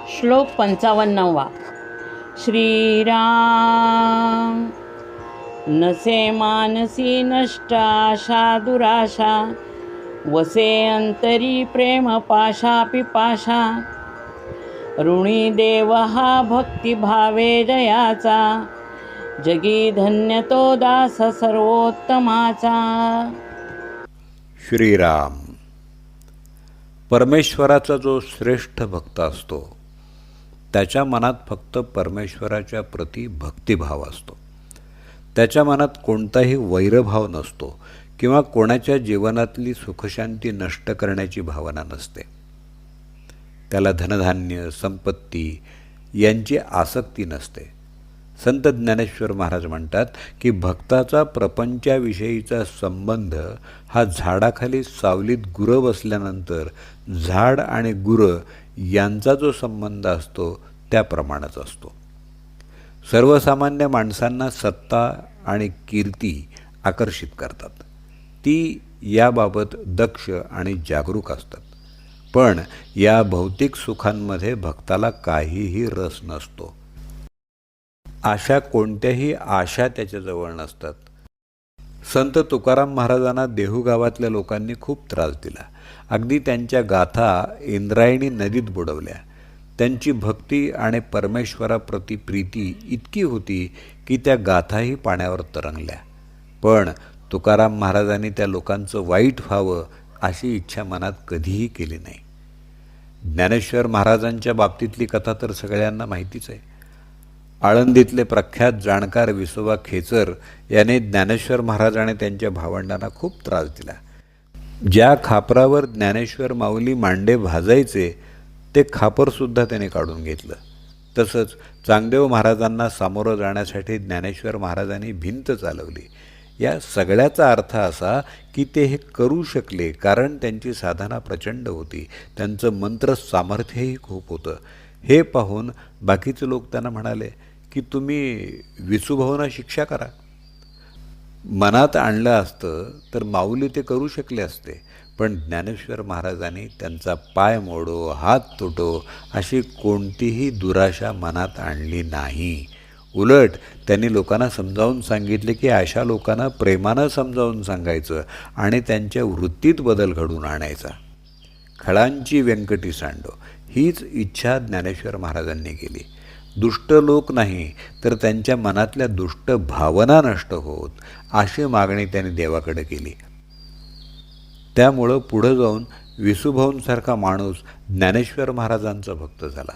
श्लोक 55. श्रीराम. नसे मानसी नष्टाशा दुराशा, वसे अंतरी प्रेम पाशा पिपाशा. ऋणी देव हा भक्तिभावे जयाचा, जगी धन्य तो दास सर्वोत्तमाचा. श्रीराम. परमेश्वराचा जो श्रेष्ठ भक्त असतो त्याच्या मनात फक्त परमेश्वराच्या प्रती भक्तिभाव असतो. त्याच्या मनात कोणताही वैरभाव नसतो किंवा कोणाच्या जीवनातली सुखशांती नष्ट करण्याची भावना नसते. त्याला धनधान्य संपत्ती यांची आसक्ती नसते. संत ज्ञानेश्वर महाराज म्हणतात की भक्ताचा प्रपंचाविषयीचा संबंध हा झाडाखाली सावलीत गुरं बसल्यानंतर झाड आणि गुरं यांचा जो संबंध असतो त्याप्रमाणेच असतो. सर्वसामान्य माणसांना सत्ता आणि कीर्ती आकर्षित करतात. ती याबाबत दक्ष आणि जागरूक असतात. पण या भौतिक सुखांमध्ये भक्ताला काहीही रस नसतो. अशा कोणत्याही आशा त्याच्याजवळ नसतात. संत तुकाराम महाराजांना देहू गावातल्या लोकांनी खूप त्रास दिला. अगदी त्यांच्या गाथा इंद्रायणी नदीत बुडवल्या. त्यांची भक्ती आणि परमेश्वराप्रती प्रीती इतकी होती की त्या गाथाही पाण्यावर तरंगल्या. पण तुकाराम महाराजांनी त्या लोकांचं वाईट व्हावं अशी इच्छा मनात कधीही केली नाही. ज्ञानेश्वर महाराजांच्या बाबतीतली कथा तर सगळ्यांना माहितीच आहे. आळंदीतले प्रख्यात जाणकार विसोबा खेचर याने ज्ञानेश्वर महाराज आणि त्यांच्या भावंडांना खूप त्रास दिला. ज्या खापरावर ज्ञानेश्वर माऊली मांडे भाजायचे ते खापरसुद्धा त्याने काढून घेतलं. तसंच चांगदेव महाराजांना सामोरं जाण्यासाठी ज्ञानेश्वर महाराजांनी भिंत चालवली. या सगळ्याचा अर्थ असा की ते हे करू शकले कारण त्यांची साधना प्रचंड होती. त्यांचं मंत्र सामर्थ्यही खूप होतं. हे पाहून बाकीचे लोक त्यांना म्हणाले की तुम्ही विसूभाऊंना शिक्षा करा. मनात आणलं असतं तर माऊली ते करू शकले असते. पण ज्ञानेश्वर महाराजांनी त्यांचा पाय मोडो हात तुटो अशी कोणतीही दुराशा मनात आणली नाही. उलट त्यांनी लोकांना समजावून सांगितले की अशा लोकांना प्रेमानं समजावून सांगायचं आणि त्यांच्या वृत्तीत बदल घडवून आणायचा. खळांची व्यंकटी सांडो हीच इच्छा ज्ञानेश्वर महाराजांनी केली. दुष्ट लोक नाही तर त्यांच्या मनातल्या दुष्ट भावना नष्ट होत अशी मागणी त्यांनी देवाकडे केली. त्यामुळं पुढं जाऊन विसूभाऊंसारखा माणूस ज्ञानेश्वर महाराजांचा भक्त झाला.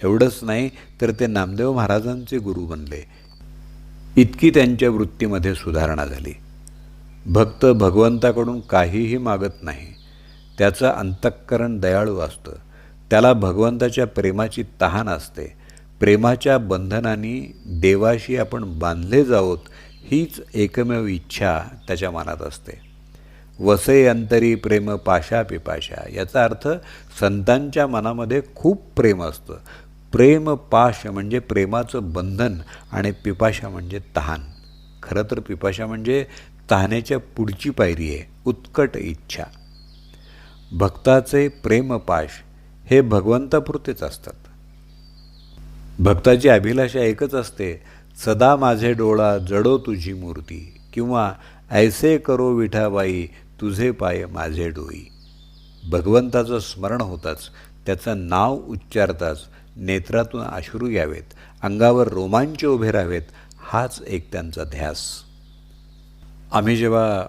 एवढंच नाही तर ते नामदेव महाराजांचे गुरु बनले. इतकी त्यांच्या वृत्तीमध्ये सुधारणा झाली. भक्त भगवंताकडून काहीही मागत नाही. त्याचं अंतःकरण दयाळू असतं. त्याला भगवंताच्या प्रेमाची तहान असते. प्रेमाच्या बंधनांनी देवाशी आपण बांधले जावोत हीच एकमेव इच्छा त्याच्या मनात असते. वसे अंतरी प्रेम पाशा पिपाशा याचा अर्थ संतांच्या मनामध्ये खूप प्रेम असतं. प्रेम पाश म्हणजे प्रेमाचं बंधन आणि पिपाशा म्हणजे तहान. खरं तर पिपाशा म्हणजे तहानेच्या पुढची पायरी आहे, उत्कट इच्छा. भक्ताचे प्रेमपाश हे भगवंतापुरतेच असतात. भक्ताची अभिलाषा एकच असते, सदा माझे डोळा जडो तुझी मूर्ती किंवा ऐसे करो विठाबाई तुझे पाय माझे डोई. भगवंताचं स्मरण होताच, त्याचं नाव उच्चारताच नेत्रातून अश्रू यावेत, अंगावर रोमांच उभे राहावेत हाच एक त्यांचा ध्यास. आम्ही जेव्हा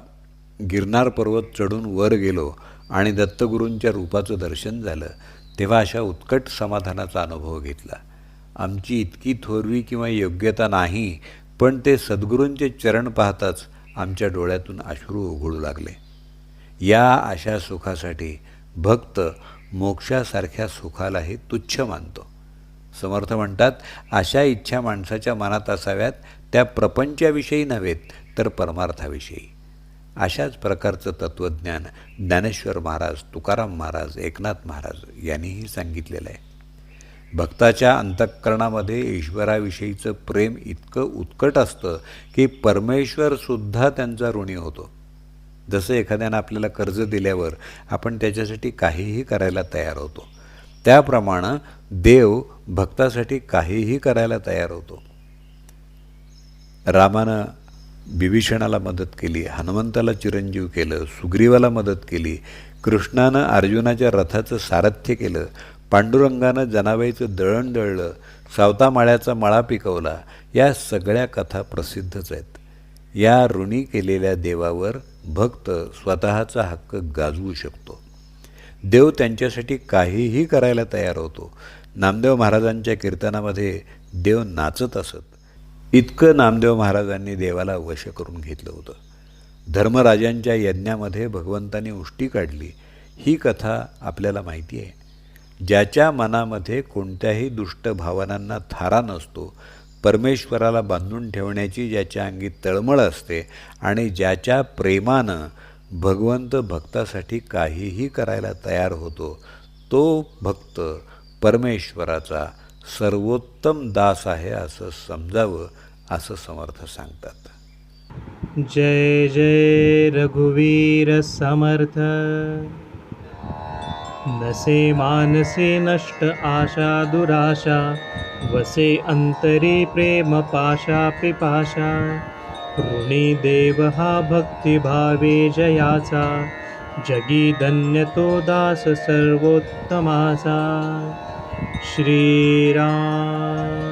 गिरनार पर्वत चढून वर गेलो आणि दत्तगुरूंच्या रूपाचं दर्शन झालं तेव्हा अशा उत्कट समाधानाचा अनुभव घेतला. आमची इतकी थोरवी किंवा योग्यता नाही, पण ते सद्गुरूंचे चरण पाहताच आमच्या डोळ्यातून अश्रू ओघळू लागले. या अशा सुखासाठी भक्त मोक्षासारख्या सुखालाही तुच्छ मानतो. समर्थ म्हणतात, अशा इच्छा माणसाच्या मनात असाव्यात, त्या प्रपंचाविषयी नव्हेत तर परमार्थाविषयी. अशाच प्रकारचं तत्त्वज्ञान ज्ञानेश्वर महाराज, तुकाराम महाराज, एकनाथ महाराज यांनीही सांगितलेलं आहे. भक्ताच्या अंतःकरणामध्ये ईश्वराविषयीचं प्रेम इतकं उत्कट असतं की परमेश्वरसुद्धा त्यांचा ऋणी होतो. जसं एखाद्यानं आपल्याला कर्ज दिल्यावर आपण त्याच्यासाठी काहीही करायला तयार होतो. त्याप्रमाणे देव भक्तासाठी काहीही करायला तयार होतो. रामानं बिभीषणाला मदत केली, हनुमंताला चिरंजीव केलं, सुग्रीवाला मदत केली, कृष्णानं अर्जुनाच्या रथाचं सारथ्य केलं, पांडुरंगानं जनाबाईचं दळण दळलं, सावतामाळ्याचा मळा पिकवला. या सगळ्या कथा प्रसिद्धच आहेत. या ऋणी केलेल्या देवावर भक्त स्वतःचा हक्क गाजवू शकतो. देव त्यांच्यासाठी काहीही करायला तयार होतो. नामदेव महाराजांच्या कीर्तनामध्ये देव नाचत असत. इतकं नामदेव महाराजांनी देवाला वश करून घेतलं होतं. धर्मराजांच्या यज्ञामध्ये भगवंतांनी उष्टी काढली. ही कथा आपल्याला माहिती आहे. ज्याच्या मनामध्ये कोणत्याही दुष्ट भावनांना थारा नसतो, परमेश्वराला बांधून ठेवण्याची ज्याच्या अंगी तळमळ असते आणि ज्याच्या प्रेमानं भगवंत भक्तासाठी काहीही करायला तयार होतो, तो भक्त परमेश्वराचा सर्वोत्तम दास आहे असं समजावं, असं समर्थ सांगतात. जय जय रघुवीर समर्थ. नसे मानसे नष्ट आशा दुराशा, वसे अंतरी प्रेम पाशा पिपाशा. ऋणी देव हा भक्तिभावे जयाचा, जगी धन्य तो दास सर्वोत्तमाचा. श्रीराम.